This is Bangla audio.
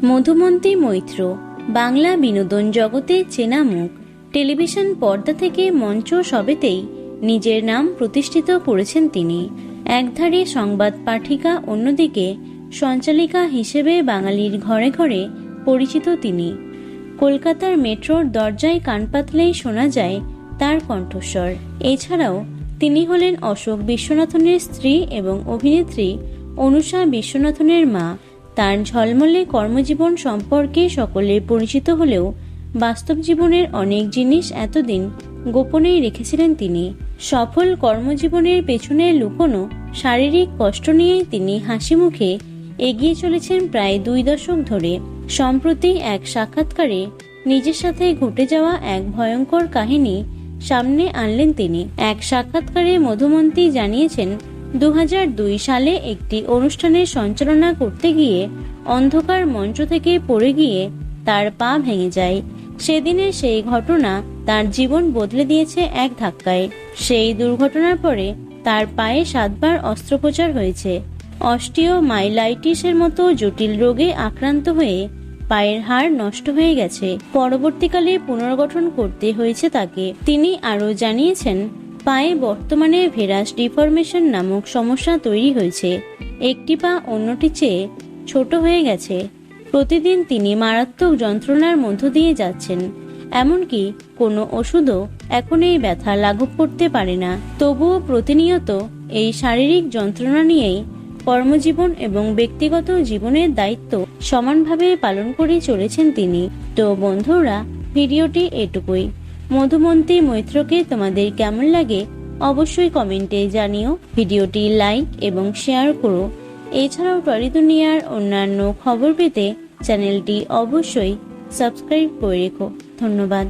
মধুমন্তী মৈত্র বাংলা বিনোদন জগতে চেনা মুখ। টেলিভিশন পর্দা থেকে মঞ্চ সবেতেই নিজের নাম প্রতিষ্ঠিত করেছেন তিনি। একধারে সংবাদ পাঠিকা, অন্যদিকে সঞ্চালিকা হিসেবে বাঙালির ঘরে ঘরে পরিচিত তিনি। কলকাতার মেট্রোর দরজায় কান পাতলেই শোনা যায় তার কণ্ঠস্বর। এছাড়াও তিনি হলেন অশোক বিশ্বনাথনের স্ত্রী এবং অভিনেত্রী অনুষা বিশ্বনাথনের মা। তার ঝলমলে কর্মজীবন সম্পর্কে সকলে পরিচিত হলেও বাস্তব জীবনের অনেক জিনিস এতদিন গোপনেই রেখেছিলেন তিনি। সফল কর্মজীবনের পেছনে লুকোনো শারীরিক কষ্ট নিয়েই তিনি হাসি মুখে এগিয়ে চলেছেন প্রায় 2 দশক ধরে। সম্প্রতি এক সাক্ষাৎকারে নিজের সাথে ঘটে যাওয়া এক ভয়ঙ্কর কাহিনী সামনে আনলেন তিনি। এক সাক্ষাৎকারে মধুমন্তী জানিয়েছেন, 2002 সালে একটি অনুষ্ঠানের সঞ্চালনা করতে গিয়ে অন্ধকার মঞ্চ থেকে পড়ে গিয়ে তার পা ভেঙে যায়। সেদিনের সেই ঘটনা তার জীবন বদলে দিয়েছে এক ধাক্কায়। সেই দুর্ঘটনার পরে তার পায়ে 7 বার অস্ত্রোপচার হয়েছে। অস্টিওমাইলাইটিসের মতো জটিল রোগে আক্রান্ত হয়ে পায়ের হাড় নষ্ট হয়ে গেছে। পরবর্তীকালে পুনর্গঠন করতে হয়েছে তাকে। তিনি আরও জানিয়েছেন, পায়ে বর্তমানে ভেরাস ডিফরমেশন নামক সমস্যা তৈরি হয়েছে। একটি পা অন্যটি চেয়ে ছোট হয়ে গেছে। প্রতিদিন তিনি মারাত্মক যন্ত্রণার মধ্য দিয়ে যাচ্ছেন। এমনকি কোনো ওষুধও এখন এই ব্যথা লাঘব করতে পারে না। তবুও প্রতিনিয়ত এই শারীরিক যন্ত্রণা নিয়েই কর্মজীবন এবং ব্যক্তিগত জীবনের দায়িত্ব সমানভাবে পালন করে চলেছেন তিনি। তো বন্ধুরা, ভিডিওটি এটুকুই। মধুমন্তী মৈত্রকে তোমাদের কেমন লাগে অবশ্যই কমেন্টে জানিও। ভিডিওটি লাইক এবং শেয়ার করো। এছাড়াও টলি দুনিয়ার অন্যান্য খবর পেতে চ্যানেলটি অবশ্যই সাবস্ক্রাইব করে রেখো। ধন্যবাদ।